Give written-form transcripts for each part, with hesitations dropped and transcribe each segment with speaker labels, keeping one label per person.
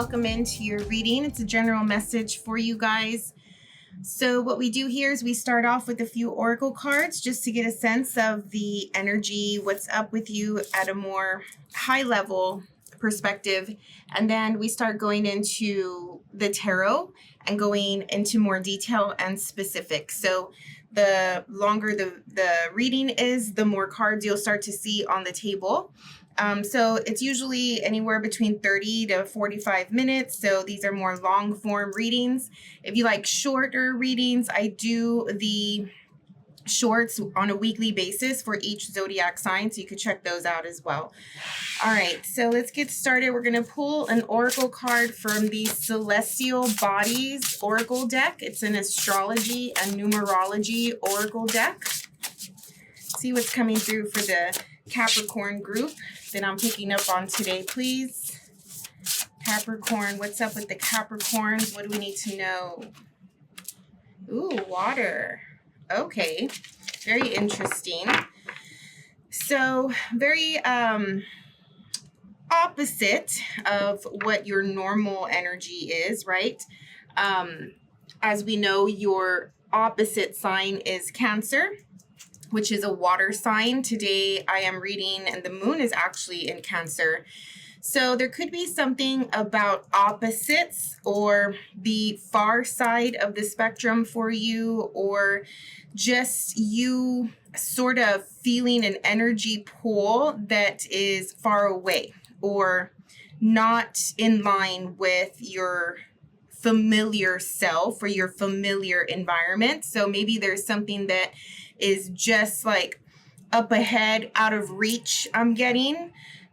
Speaker 1: welcome into your reading. It's a general message for you guys. So what we do here is we start off with a few oracle cards just to get a sense of the energy, what's up with you at a more high level perspective. And then we start going into the tarot and going into more detail and specific. So the longer the reading is, the more cards you'll start to see on the table. So it's usually anywhere between 30 to 45 minutes. So these are more long form readings. If you like shorter readings, I do the shorts on a weekly basis for each zodiac sign. So you could check those out as well. All right, so let's get started. We're going to pull an oracle card from the Celestial Bodies Oracle deck. It's an astrology and numerology oracle deck. See what's coming through for the Capricorn group that I'm picking up on today, please. Capricorn, what's up with the Capricorns? What do we need to know? Ooh, water. Okay, very interesting. So very opposite of what your normal energy is, right? As we know, your opposite sign is Cancer, which is a water sign. Today I am reading, and the moon is actually in Cancer. So there could be something about opposites or the far side of the spectrum for you, or just you sort of feeling an energy pull that is far away or not in line with your familiar self or your familiar environment. So maybe there's something that is just like up ahead, out of reach, I'm getting.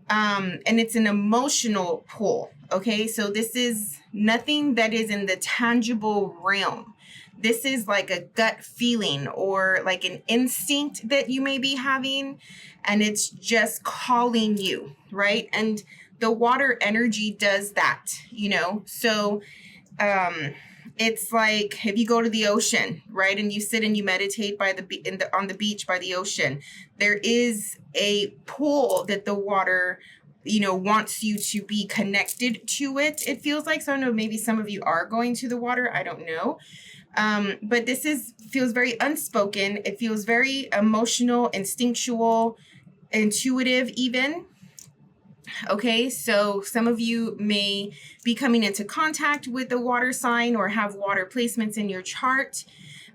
Speaker 1: And it's an emotional pull. Okay, so this is nothing that is in the tangible realm. This is like a gut feeling or like an instinct that you may be having, and it's just calling you, right? And the water energy does that, you know? So it's like if you go to the ocean, right, and you sit and you meditate by on the beach by the ocean, there is a pull that the water, you know, wants you to be connected to it. It feels like, so I don't know, maybe some of you are going to the water. I don't know. But this feels very unspoken. It feels very emotional, instinctual, intuitive even. Okay, so some of you may be coming into contact with the water sign or have water placements in your chart.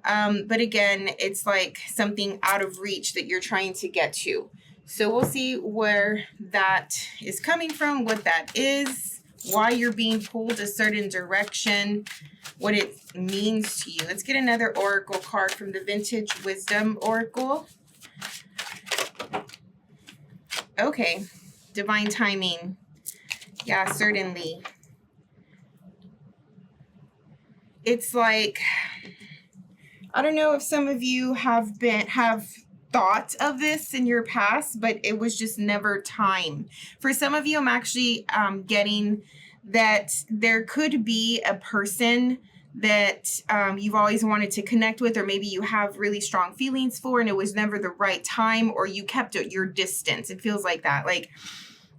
Speaker 1: But again, it's like something out of reach that you're trying to get to. So we'll see where that is coming from, what that is, why you're being pulled a certain direction, what it means to you. Let's get another oracle card from the Vintage Wisdom Oracle. Okay. Divine timing. Yeah, certainly. It's like, I don't know if some of you have thought of this in your past, but it was just never time. For some of you, I'm actually getting that there could be a person that you've always wanted to connect with, or maybe you have really strong feelings for, and it was never the right time, or you kept at your distance. It feels like that. Like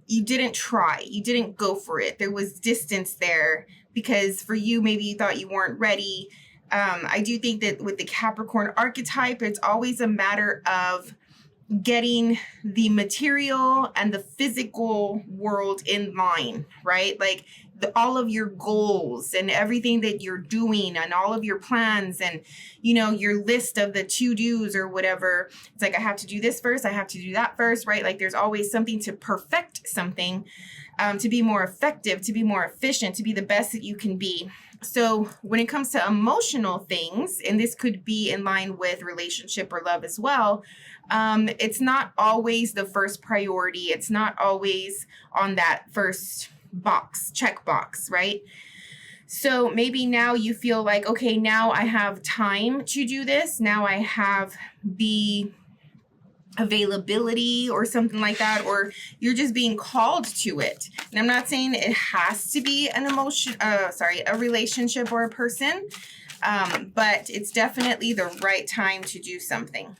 Speaker 1: you didn't try, you didn't go for it. There was distance there because for you, maybe you thought you weren't ready. I do think that with the Capricorn archetype, it's always a matter of getting the material and the physical world in line, right? Like all of your goals and everything that you're doing and all of your plans and, you know, your list of the to-dos or whatever. It's like, I have to do this first. I have to do that first, right? Like there's always something to perfect something, to be more effective, to be more efficient, to be the best that you can be. So when it comes to emotional things, and this could be in line with relationship or love as well, it's not always the first priority. It's not always on that first check box, right? So maybe now you feel like, okay, now I have time to do this. Now I have the availability or something like that, or you're just being called to it. And I'm not saying it has to be a relationship or a person, but it's definitely the right time to do something.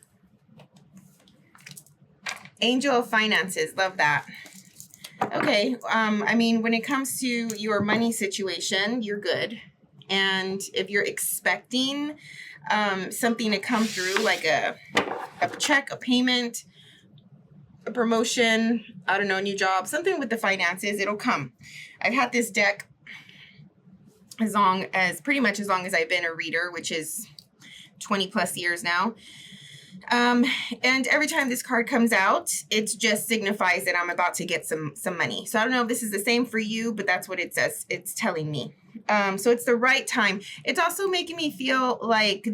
Speaker 1: Angel of Finances, love that. Okay, I mean, when it comes to your money situation, you're good. And if you're expecting something to come through, like a check, a payment, a promotion, I don't know, a new job, something with the finances, it'll come. I've had this deck pretty much as long as I've been a reader, which is 20 plus years now. And every time this card comes out, it just signifies that I'm about to get some money. So I don't know if this is the same for you, but that's what it says. It's telling me. So it's the right time. It's also making me feel like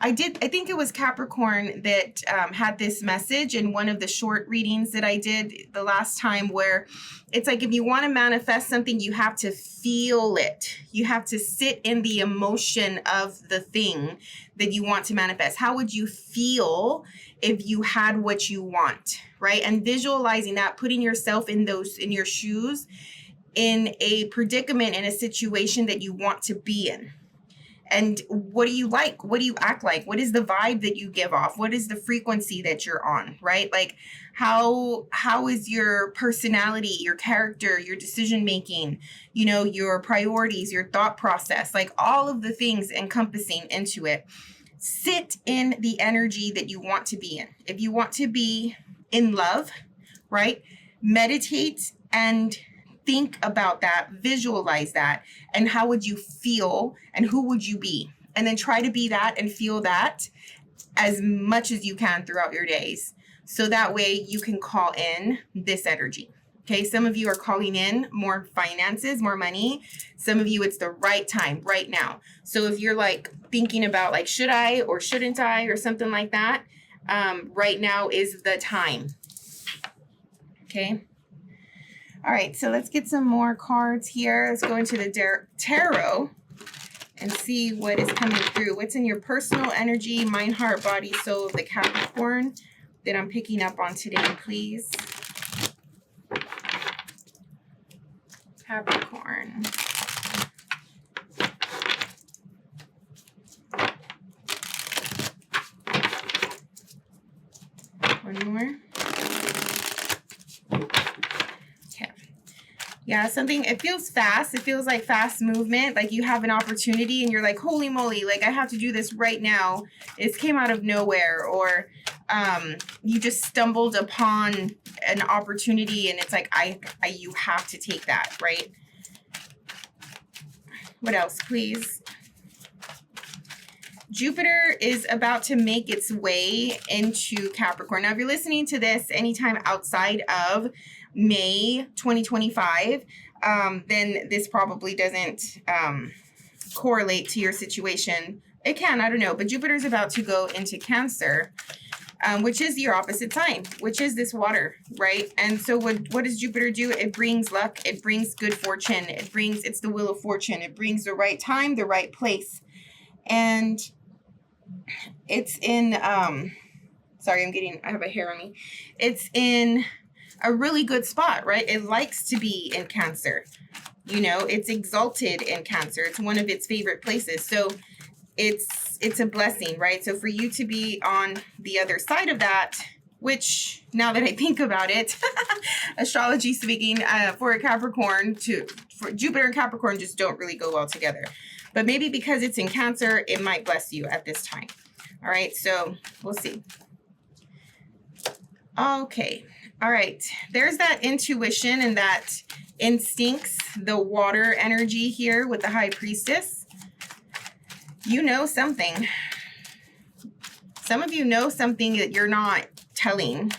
Speaker 1: I think it was Capricorn that had this message in one of the short readings that I did the last time, where it's like, if you want to manifest something, you have to feel it. You have to sit in the emotion of the thing that you want to manifest. How would you feel if you had what you want, right? And visualizing that, putting yourself in your shoes, in a predicament, in a situation that you want to be in. And what do you like? What do you act like? What is the vibe that you give off? What is the frequency that you're on, right? Like, how is your personality, your character, your decision making, your priorities, your thought process, like all of the things encompassing into it. Sit in the energy that you want to be in. If you want to be in love, right? Meditate and think about that, visualize that, and how would you feel and who would you be? And then try to be that and feel that as much as you can throughout your days. So that way you can call in this energy. Okay, some of you are calling in more finances, more money. Some of you, it's the right time, right now. So if you're like thinking about like, should I or shouldn't I or something like that, right now is the time. Okay. All right, so let's get some more cards here. Let's go into the tarot and see what is coming through. What's in your personal energy, mind, heart, body, soul of the Capricorn that I'm picking up on today, please? Capricorn. One more. Yeah, it feels fast. It feels like fast movement, like you have an opportunity and you're like, holy moly, like I have to do this right now. It came out of nowhere, or you just stumbled upon an opportunity and it's like, you have to take that, right? What else, please? Jupiter is about to make its way into Capricorn. Now, if you're listening to this anytime outside of May 2025, then this probably doesn't correlate to your situation. It can, I don't know, but Jupiter's about to go into Cancer, which is your opposite sign, which is this water, right? And so what does Jupiter do? It brings luck, it brings good fortune, it's the wheel of fortune, it brings the right time, the right place. And it's in, sorry, I have a hair on me. It's in a really good spot, right? It likes to be in Cancer. It's exalted in Cancer. It's one of its favorite places. So it's a blessing, right? So for you to be on the other side of that, which now that I think about it, astrology speaking, for a Capricorn, for Jupiter and Capricorn just don't really go well together. But maybe because it's in Cancer, it might bless you at this time. All right, so we'll see. Okay, all right. There's that intuition and that instincts, the water energy here with the High Priestess. You know something. Some of you know something that you're not telling.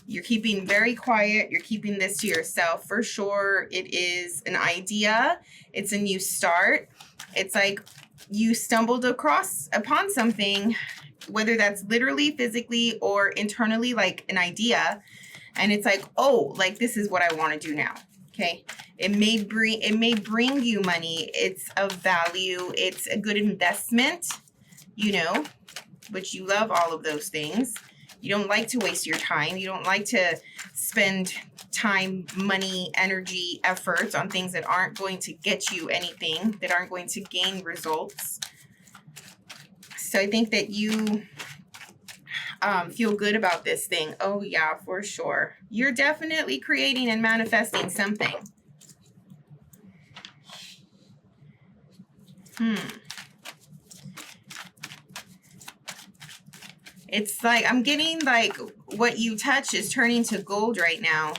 Speaker 1: You're keeping very quiet. You're keeping this to yourself. For sure, it is an idea. It's a new start. It's like you stumbled upon something, whether that's literally, physically, or internally, like an idea. And it's like, oh, like this is what I want to do now. Okay. It may bring you money. It's of value. It's a good investment, which you love all of those things. You don't like to waste your time. You don't like to spend time, money, energy, efforts on things that aren't going to get you anything, that aren't going to gain results. So I think that you feel good about this thing. Oh yeah, for sure. You're definitely creating and manifesting something. It's like, I'm getting like what you touch is turning to gold right now.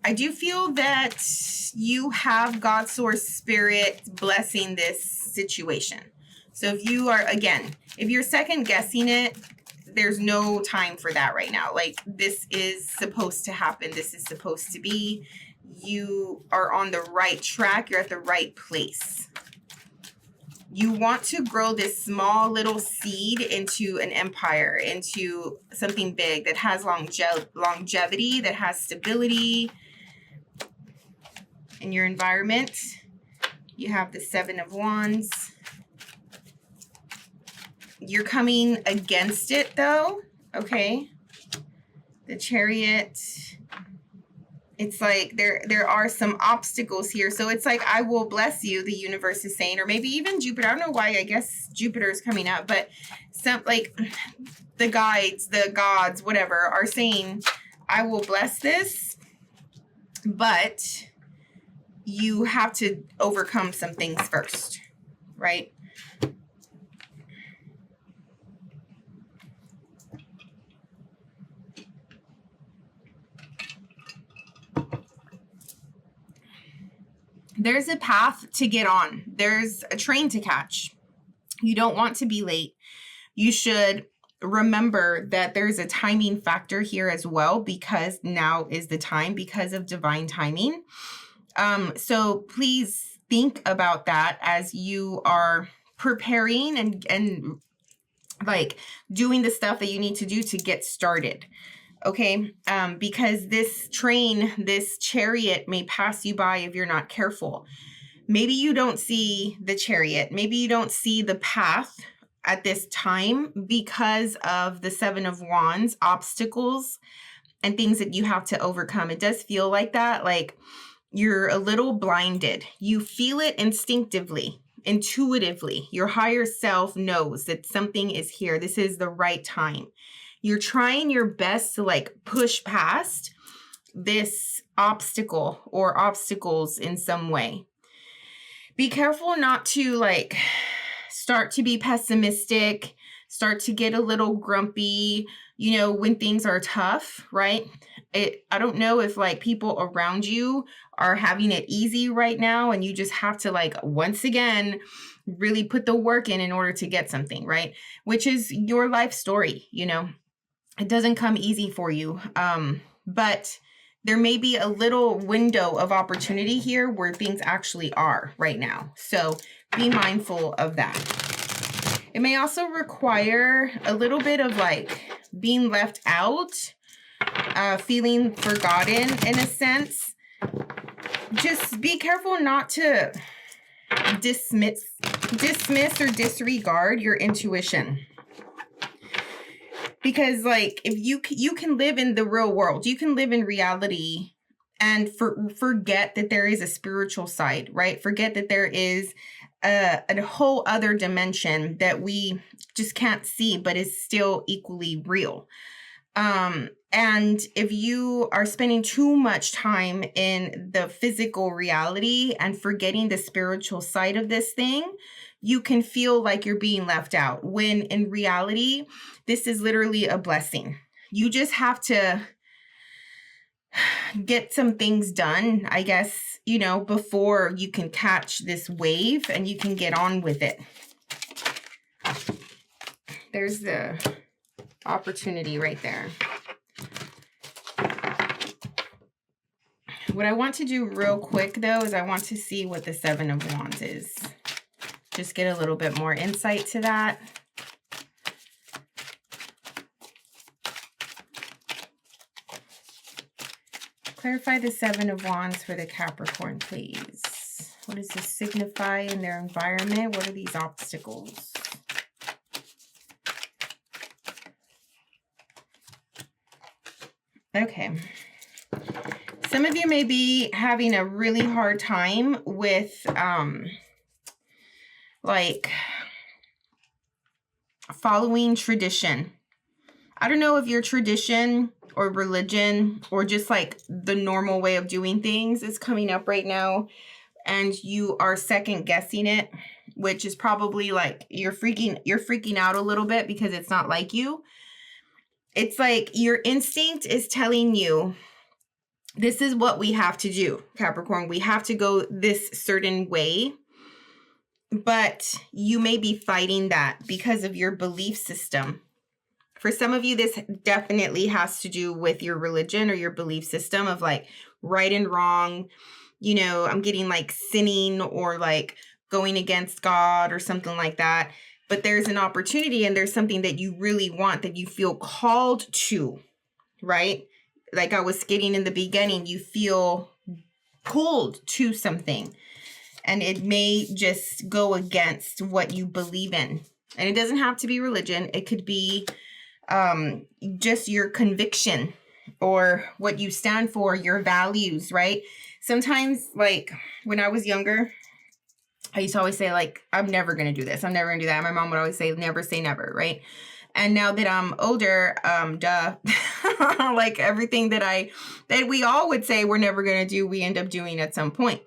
Speaker 1: I do feel that you have God source spirit blessing this situation. So if you are, again, if you're second guessing it, there's no time for that right now. Like, this is supposed to happen. This is supposed to be. You are on the right track. You're at the right place. You want to grow this small little seed into an empire, into something big that has longevity, that has stability in your environment. You have the Seven of Wands. You're coming against it though, okay? The Chariot. It's like there are some obstacles here. So it's like, I will bless you, the universe is saying, or maybe even Jupiter. I don't know why, I guess Jupiter is coming up, but some, like, the guides, the gods, whatever, are saying, I will bless this, but you have to overcome some things first, right? There's a path to get on. There's a train to catch. You don't want to be late. You should remember that there's a timing factor here as well, because now is the time, because of divine timing. So please think about that as you are preparing and like doing the stuff that you need to do to get started. Okay, because this train, this chariot may pass you by if you're not careful. Maybe you don't see the chariot. Maybe you don't see the path at this time because of the Seven of Wands, obstacles and things that you have to overcome. It does feel like that, like you're a little blinded. You feel it instinctively, intuitively. Your higher self knows that something is here. This is the right time. You're trying your best to like push past this obstacle or obstacles in some way. Be careful not to like start to be pessimistic, start to get a little grumpy, you know, when things are tough, right? I don't know if like people around you are having it easy right now and you just have to like, once again, really put the work in order to get something, right? Which is your life story, you know. It doesn't come easy for you, but there may be a little window of opportunity here where things actually are right now. So be mindful of that. It may also require a little bit of like being left out, feeling forgotten in a sense. Just be careful not to dismiss or disregard your intuition. Because like, if you can live in the real world, you can live in reality and forget that there is a spiritual side, right? Forget that there is a whole other dimension that we just can't see, but is still equally real. And if you are spending too much time in the physical reality and forgetting the spiritual side of this thing, you can feel like you're being left out, when in reality, this is literally a blessing. You just have to get some things done, I guess, you know, before you can catch this wave and you can get on with it. There's the opportunity right there. What I want to do real quick, though, is I want to see what the Seven of Wands is. Just get a little bit more insight to that. Clarify the Seven of Wands for the Capricorn, please. What does this signify in their environment? What are these obstacles? Okay. Some of you may be having a really hard time with, like, following tradition. I don't know if your tradition or religion or just like the normal way of doing things is coming up right now, and you are second guessing it, which is probably like you're freaking out a little bit because it's not like you. It's like your instinct is telling you, this is what we have to do, Capricorn. We have to go this certain way. But you may be fighting that because of your belief system. For some of you, this definitely has to do with your religion or your belief system of like right and wrong. You know, I'm getting like sinning or like going against God or something like that. But there's an opportunity and there's something that you really want, that you feel called to, right? Like I was getting in the beginning, you feel pulled to something. And it may just go against what you believe in. And it doesn't have to be religion. It could be just your conviction or what you stand for, your values, right? Sometimes, like when I was younger, I used to always say like, I'm never going to do this. I'm never going to do that. My mom would always say never, right? And now that I'm older, like everything that we all would say we're never going to do, we end up doing at some point.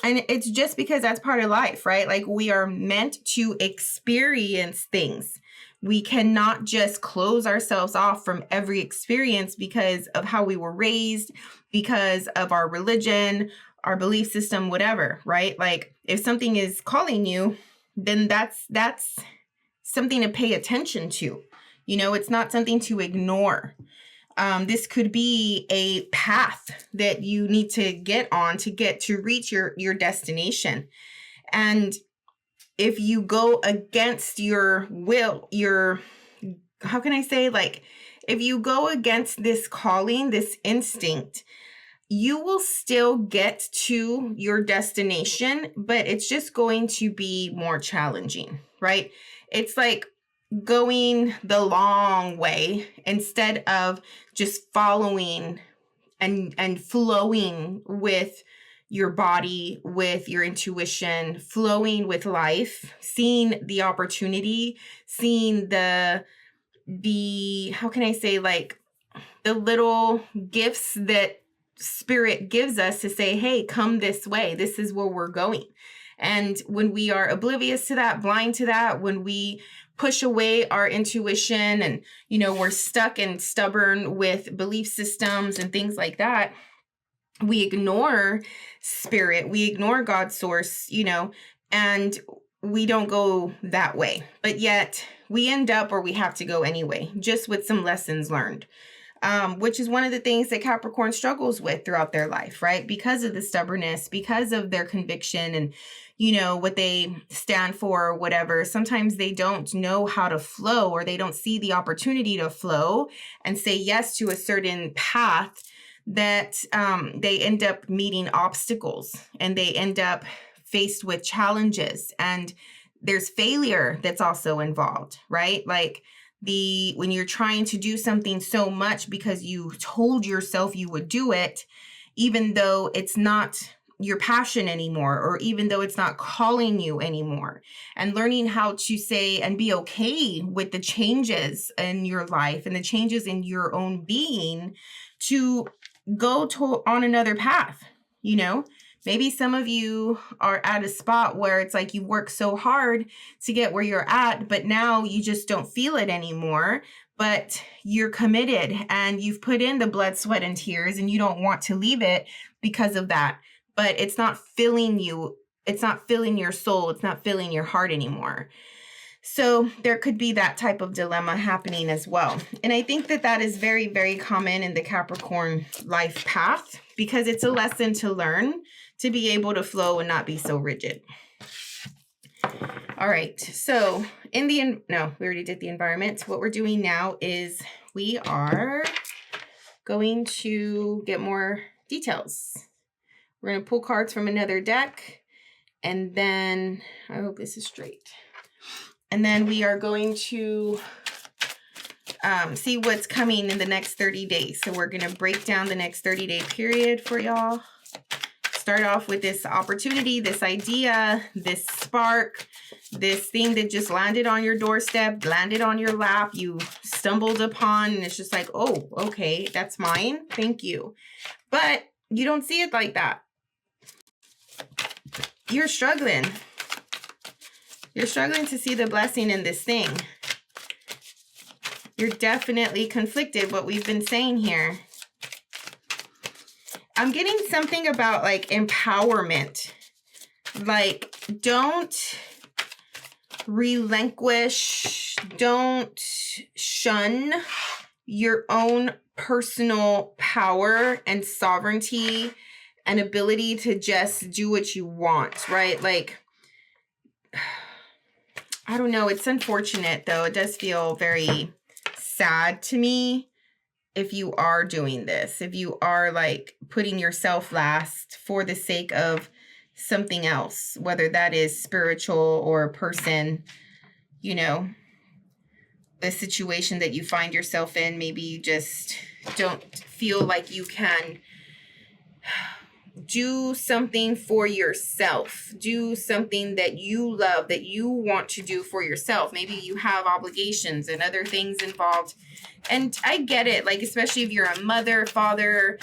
Speaker 1: And it's just because that's part of life, right? Like we are meant to experience things. We cannot just close ourselves off from every experience because of how we were raised, because of our religion, our belief system, whatever, right? Like if something is calling you, then that's something to pay attention to. You know, it's not something to ignore. This could be a path that you need to get on to reach your destination. And if you go against your will, how can I say, like, if you go against this calling, this instinct, you will still get to your destination, but it's just going to be more challenging, right? It's like going the long way instead of just following and flowing with your body, with your intuition, flowing with life, seeing the opportunity, seeing the how can I say, like the little gifts that Spirit gives us to say, hey, come this way. This is where we're going. And when we are oblivious to that, blind to that, when we push away our intuition and, you know, we're stuck and stubborn with belief systems and things like that, we ignore Spirit, we ignore God's source, you know, and we don't go that way. But yet we end up where we have to go anyway, just with some lessons learned. Which is one of the things that Capricorn struggles with throughout their life, right? Because of the stubbornness, because of their conviction and, you know, what they stand for or whatever. Sometimes they don't know how to flow, or they don't see the opportunity to flow and say yes to a certain path, that they end up meeting obstacles and they end up faced with challenges, and there's failure that's also involved, right? Like when you're trying to do something so much because you told yourself you would do it, even though it's not your passion anymore, or even though it's not calling you anymore, and learning how to say and be okay with the changes in your life and the changes in your own being to go on another path. You know, maybe some of you are at a spot where it's like you work so hard to get where you're at, but now you just don't feel it anymore, but you're committed and you've put in the blood, sweat, and tears, and you don't want to leave it because of that. But it's not filling you. It's not filling your soul. It's not filling your heart anymore. So there could be that type of dilemma happening as well. And I think that that is very, very common in the Capricorn life path, because it's a lesson to learn to be able to flow and not be so rigid. All right. So we already did the environment. What we're doing now is we are going to get more details. We're going to pull cards from another deck, and then I hope this is straight. And then we are going to see what's coming in the next 30 days. So we're going to break down the next 30-day period for y'all, start off with this opportunity, this idea, this spark, this thing that just landed on your doorstep, landed on your lap, you stumbled upon, and it's just like, oh, okay, that's mine. Thank you. But you don't see it like that. You're struggling. You're struggling to see the blessing in this thing. You're definitely conflicted, what we've been saying here. I'm getting something about like empowerment. Like, don't relinquish, don't shun your own personal power and sovereignty and ability to just do what you want, right? Like, I don't know. It's unfortunate, though. It does feel very sad to me if you are doing this, if you are like putting yourself last for the sake of something else, whether that is spiritual or a person, you know, the situation that you find yourself in. Maybe you just don't feel like you can do something for yourself, do something that you love, that you want to do for yourself. Maybe you have obligations and other things involved. And I get it, like, especially if you're a mother, father,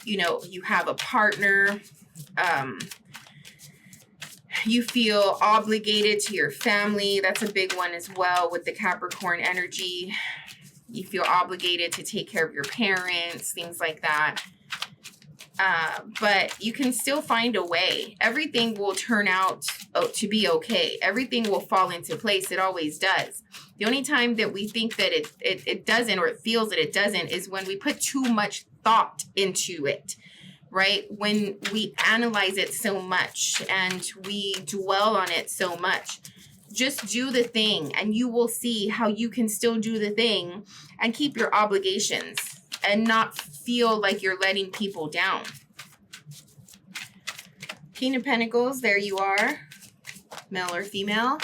Speaker 1: you know, you have a partner, you feel obligated to your family. That's a big one as well with the Capricorn energy. You feel obligated to take care of your parents, things like that. But you can still find a way. Everything will turn out to be okay. Everything will fall into place. It always does. The only time that we think that it doesn't, or it feels that it doesn't, is when we put too much thought into it, right? When we analyze it so much and we dwell on it so much. Just do the thing and you will see how you can still do the thing and keep your obligations and not feel like you're letting people down. King of Pentacles, there you are, male or female.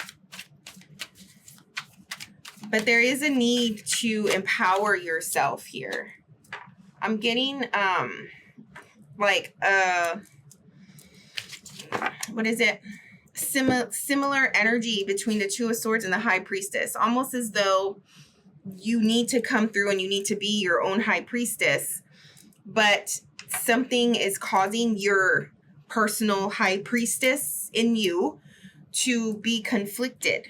Speaker 1: But there is a need to empower yourself here. I'm getting, what is it? Similar energy between the Two of Swords and the High Priestess. Almost as though you need to come through and you need to be your own High Priestess. But something is causing your personal High Priestess in you to be conflicted.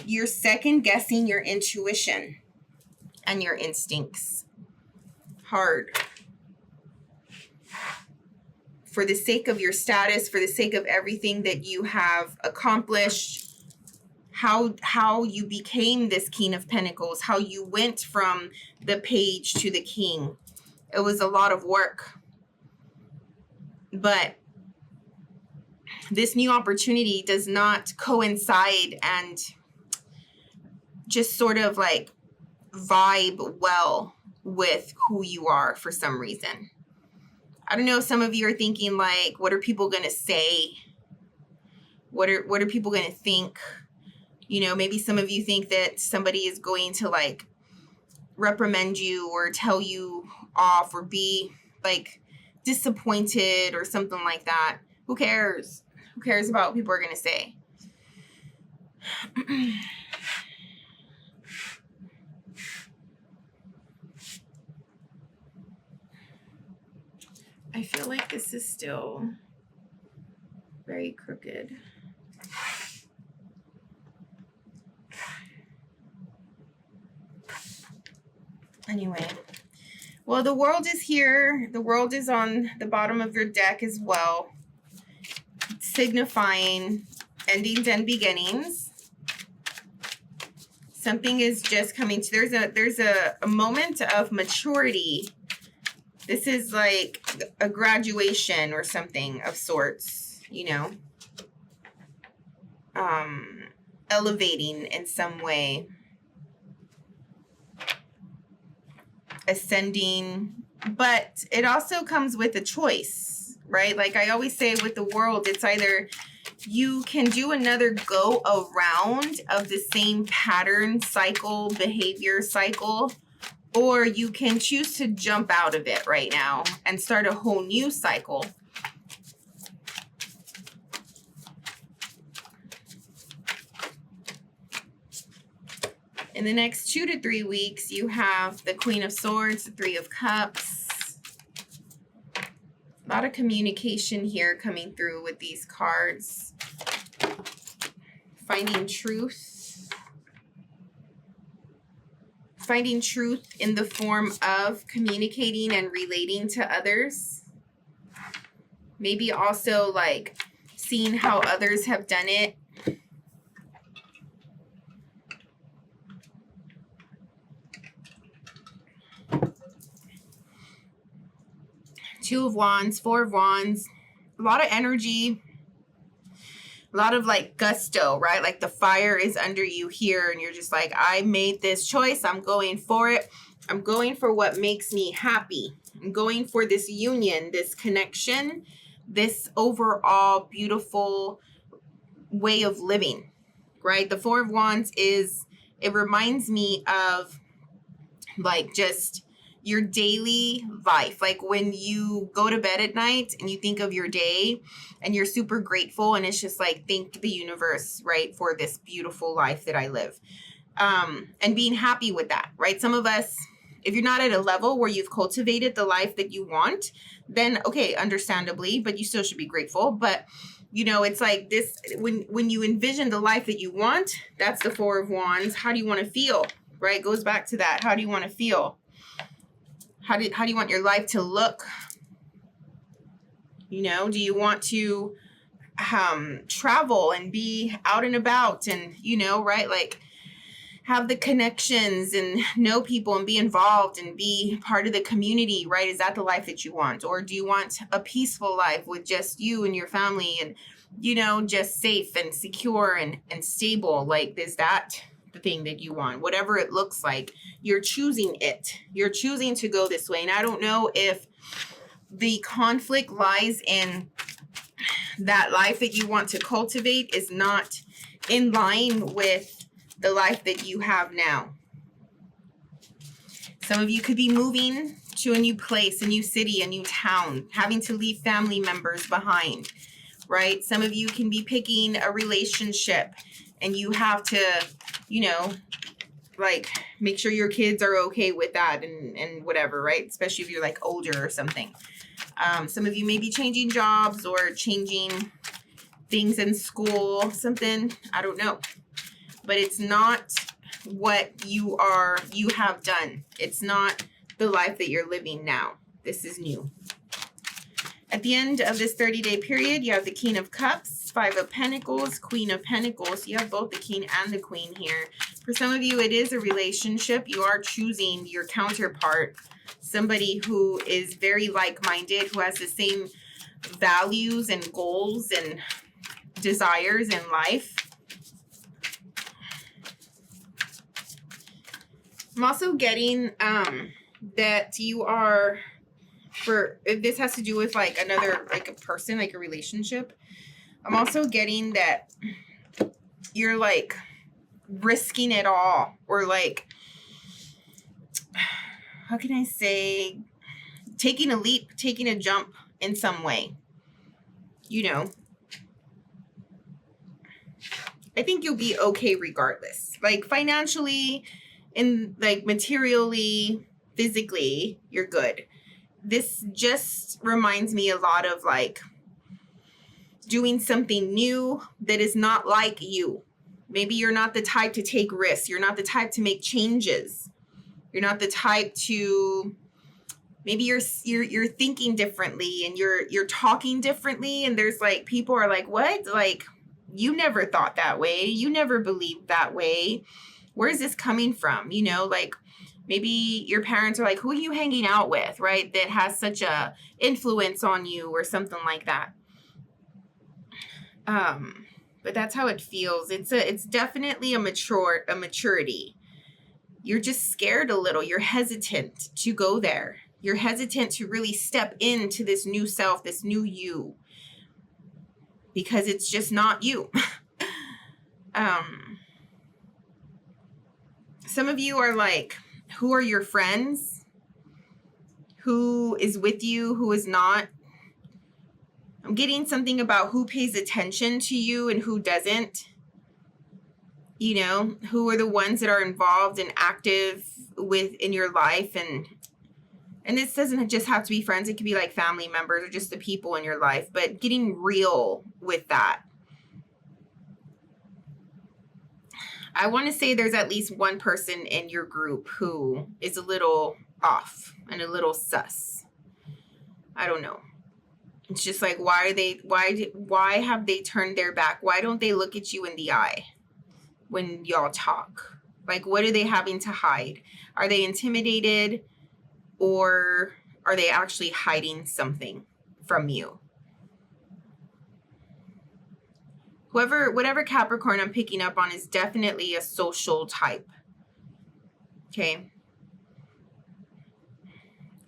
Speaker 1: You're second guessing your intuition and your instincts. Hard. For the sake of your status, for the sake of everything that you have accomplished, how you became this King of Pentacles, how you went from the Page to the King. It was a lot of work. But this new opportunity does not coincide and just sort of like vibe well with who you are for some reason. I don't know, some of you are thinking like, what are people going to say? What are people going to think? You know, maybe some of you think that somebody is going to like reprimand you or tell you off or be like disappointed or something like that. Who cares? Who cares about what people are going to say? I feel like this is still very crooked. Anyway, well, the World is here. The World is on the bottom of your deck as well, signifying endings and beginnings. Something is just coming to, there's a moment of maturity. This is like a graduation or something of sorts, you know, elevating in some way, ascending, but it also comes with a choice, right? Like I always say with the World, it's either you can do another go around of the same pattern, cycle, behavior cycle, or you can choose to jump out of it right now and start a whole new cycle. In the next 2 to 3 weeks, you have the Queen of Swords, the Three of Cups. A lot of communication here coming through with these cards. Finding truth. Finding truth in the form of communicating and relating to others. Maybe also like seeing how others have done it. Two of Wands, Four of Wands, a lot of energy, a lot of like gusto, right? Like the fire is under you here and you're just like, I made this choice. I'm going for it. I'm going for what makes me happy. I'm going for this union, this connection, this overall beautiful way of living, right? The Four of Wands it reminds me of like just your daily life. Like when you go to bed at night and you think of your day and you're super grateful and it's just like, thank the universe, right, for this beautiful life that I live. And being happy with that, right? Some of us, if you're not at a level where you've cultivated the life that you want, then okay, understandably, but you still should be grateful. But you know, it's like this, when you envision the life that you want, that's the Four of Wands. How do you want to feel, right? It goes back to that. How do you want to feel? How do you want your life to look? You know, do you want to travel and be out and about and, you know, right? Like have the connections and know people and be involved and be part of the community, right? Is that the life that you want? Or do you want a peaceful life with just you and your family and, you know, just safe and secure and stable? Like, is that the thing that you want? Whatever it looks like, you're choosing it. You're choosing to go this way. And I don't know if the conflict lies in that life that you want to cultivate is not in line with the life that you have now. Some of you could be moving to a new place, a new city, a new town, having to leave family members behind, right? Some of you can be picking a relationship and you have to, you know, like make sure your kids are okay with that and whatever, right? Especially if you're like older or something. Some of you may be changing jobs or changing things in school, something, I don't know. But it's not what you have done. It's not the life that you're living now. This is new. At the end of this 30-day period, you have the King of Cups, Five of Pentacles, Queen of Pentacles. You have both the King and the Queen here. For some of you, it is a relationship. You are choosing your counterpart, somebody who is very like-minded, who has the same values and goals and desires in life. I'm also getting that you are, if this has to do with like another, like a person, like a relationship, I'm also getting that you're like risking it all, or like, how can I say, taking a leap, taking a jump in some way, you know. I think you'll be okay regardless. Like financially, and like materially, physically, you're good. This just reminds me a lot of like doing something new that is not like you. Maybe you're not the type to take risks. You're not the type to make changes. You're not the type to, maybe you're thinking differently and you're talking differently, and there's like people are like, what? Like, you never thought that way. You never believed that way. Where is this coming from? You know, like maybe your parents are like, who are you hanging out with, right? That has such a influence on you or something like that. But that's how it feels. It's definitely a maturity. You're just scared a little. You're hesitant to go there. You're hesitant to really step into this new self, this new you, because it's just not you. Some of you are like Who are your friends? Who is with you? Who is not? I'm getting something about who pays attention to you and who doesn't. You know, who are the ones that are involved and active in your life. And this doesn't just have to be friends. It could be like family members or just the people in your life. But getting real with that. I want to say there's at least one person in your group who is a little off and a little sus. I don't know. It's just like, why have they turned their back? Why don't they look at you in the eye when y'all talk? Like, what are they having to hide? Are they intimidated, or are they actually hiding something from you? Whatever Capricorn I'm picking up on is definitely a social type. Okay.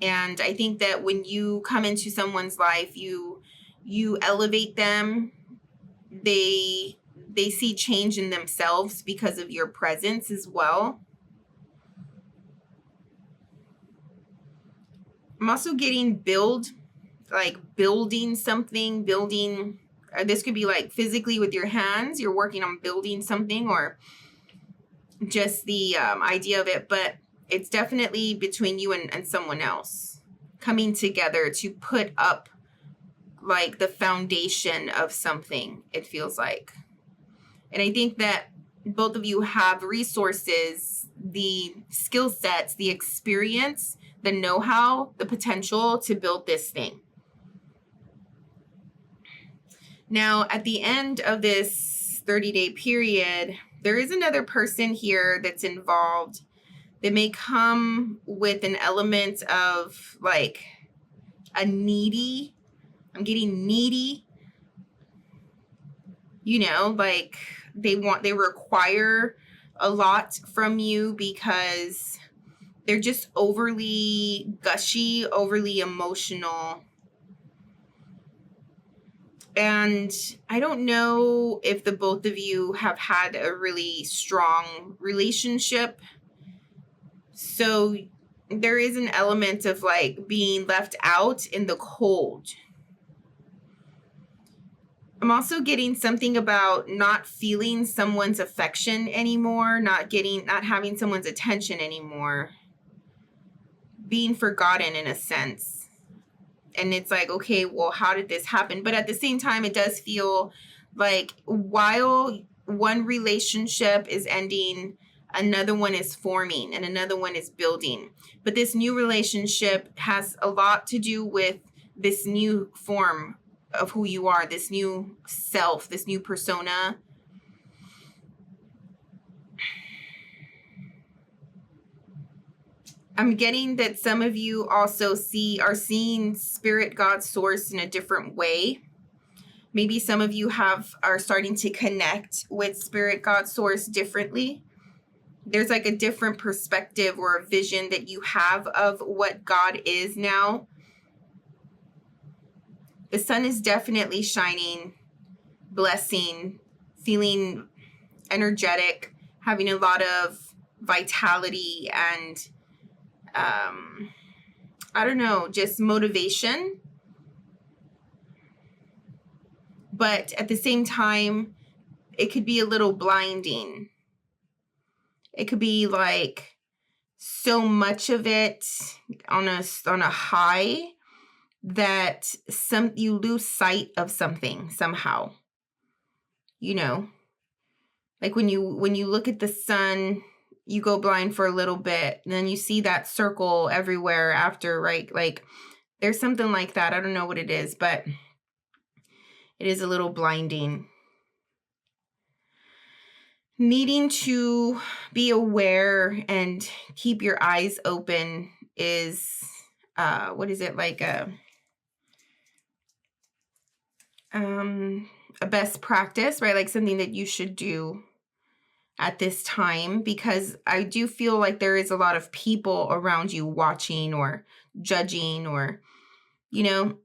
Speaker 1: And I think that when you come into someone's life, you elevate them. They see change in themselves because of your presence as well. I'm also getting building something, this could be like physically with your hands. You're working on building something, or just the idea of it. But it's definitely between you and someone else coming together to put up like the foundation of something, it feels like. And I think that both of you have resources, the skill sets, the experience, the know-how, the potential to build this thing. Now, at the end of this 30-day period, there is another person here that's involved. They may come with an element of like a needy. I'm getting needy. You know, like they require a lot from you because they're just overly gushy, overly emotional. And I don't know if the both of you have had a really strong relationship. So there is an element of like being left out in the cold. I'm also getting something about not feeling someone's affection anymore, not having someone's attention anymore, being forgotten in a sense. And it's like, okay, well, how did this happen? But at the same time, it does feel like while one relationship is ending, another one is forming and another one is building. But this new relationship has a lot to do with this new form of who you are, this new self, this new persona. I'm getting that some of you also are seeing spirit, God, source in a different way. Maybe some of you are starting to connect with spirit, God, source differently. There's like a different perspective or a vision that you have of what God is now. The sun is definitely shining, blessing, feeling energetic, having a lot of vitality and I don't know, just motivation. But at the same time, it could be a little blinding. It could be like so much of it on a high that you lose sight of something somehow. You know, like when you look at the sun, you go blind for a little bit, and then you see that circle everywhere after, right? Like there's something like that. I don't know what it is, but it is a little blinding. Needing to be aware and keep your eyes open is, what is it, like a best practice, right? Like something that you should do at this time, because I do feel like there is a lot of people around you watching or judging, or, you know,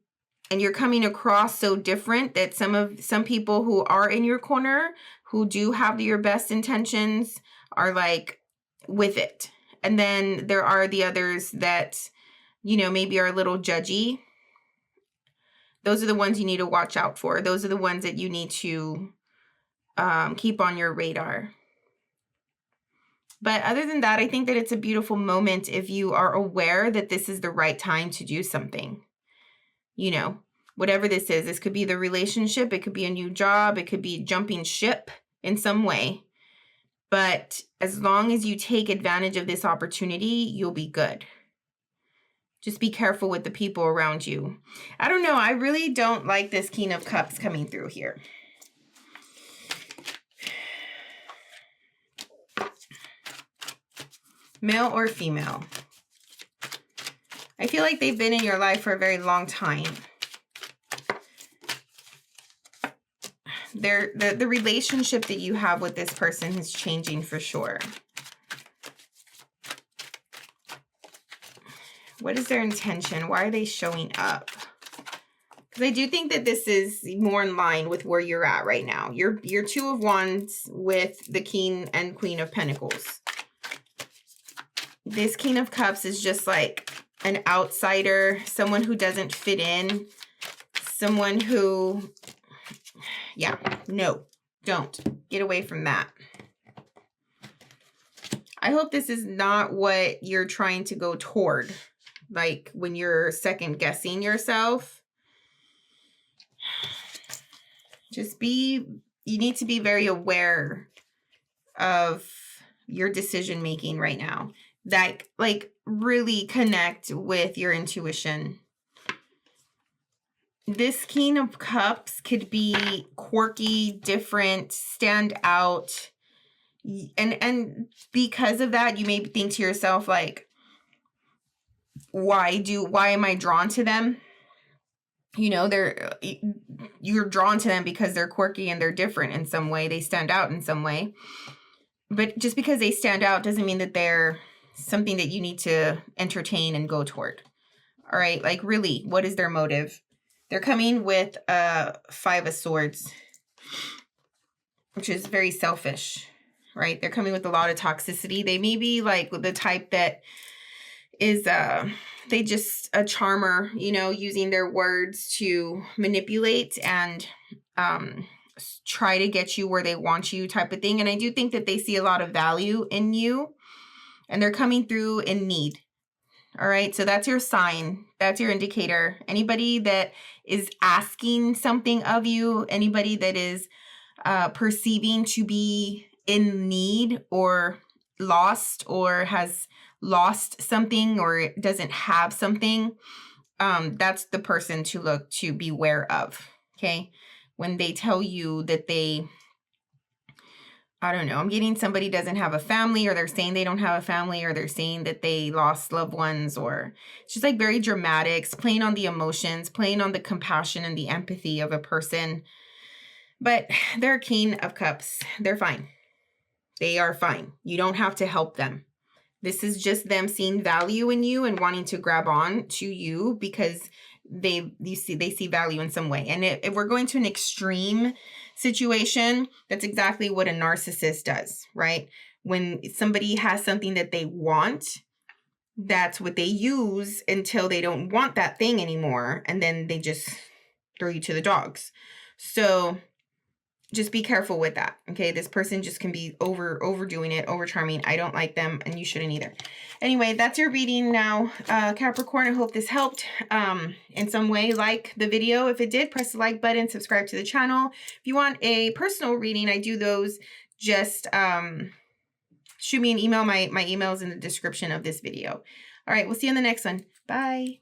Speaker 1: and you're coming across so different that some people who are in your corner, who do have your best intentions, are like with it. And then there are the others that, you know, maybe are a little judgy. Those are the ones you need to watch out for. Those are the ones that you need to keep on your radar. But other than that, I think that it's a beautiful moment if you are aware that this is the right time to do something. You know, whatever this is. This could be the relationship. It could be a new job. It could be jumping ship in some way. But as long as you take advantage of this opportunity, you'll be good. Just be careful with the people around you. I don't know. I really don't like this King of Cups coming through here. Male or female? I feel like they've been in your life for a very long time. The relationship that you have with this person is changing for sure. What is their intention? Why are they showing up? Because I do think that this is more in line with where you're at right now. You're Two of Wands with the King and Queen of Pentacles. This King of Cups is just like an outsider, someone who doesn't fit in, someone who, yeah, no, don't. Get away from that. I hope this is not what you're trying to go toward, like when you're second guessing yourself. Just you need to be very aware of your decision making right now. That, like, really connect with your intuition. This King of Cups could be quirky, different, stand out. And because of that, you may think to yourself, like, why am I drawn to them? You know, you're drawn to them because they're quirky and they're different in some way. They stand out in some way. But just because they stand out doesn't mean that they're something that you need to entertain and go toward. All right, like, really, what is their motive? They're coming with Five of Swords, which is very selfish, right? They're coming with a lot of toxicity. They may be like the type that is they just a charmer, you know, using their words to manipulate and try to get you where they want you type of thing. And I do think that they see a lot of value in you. And they're coming through in need. All right. So that's your sign. That's your indicator. Anybody that is asking something of you, anybody that is perceiving to be in need or lost or has lost something or doesn't have something, that's the person to beware of. Okay. When they tell you that I don't know, I'm getting somebody doesn't have a family, or they're saying they don't have a family, or they're saying that they lost loved ones, or it's just like very dramatic, it's playing on the emotions, playing on the compassion and the empathy of a person. But they're a King of Cups. They're fine. They are fine. You don't have to help them. This is just them seeing value in you and wanting to grab on to you because they see value in some way. And if we're going to an extreme situation, that's exactly what a narcissist does, right? When somebody has something that they want, that's what they use until they don't want that thing anymore. And then they just throw you to the dogs. So just be careful with that. Okay. This person just can be overdoing it, over charming. I don't like them and you shouldn't either. Anyway, that's your reading now, Capricorn. I hope this helped in some way. Like the video. If it did, press the like button, subscribe to the channel. If you want a personal reading, I do those. Just shoot me an email. My email is in the description of this video. All right. We'll see you in the next one. Bye.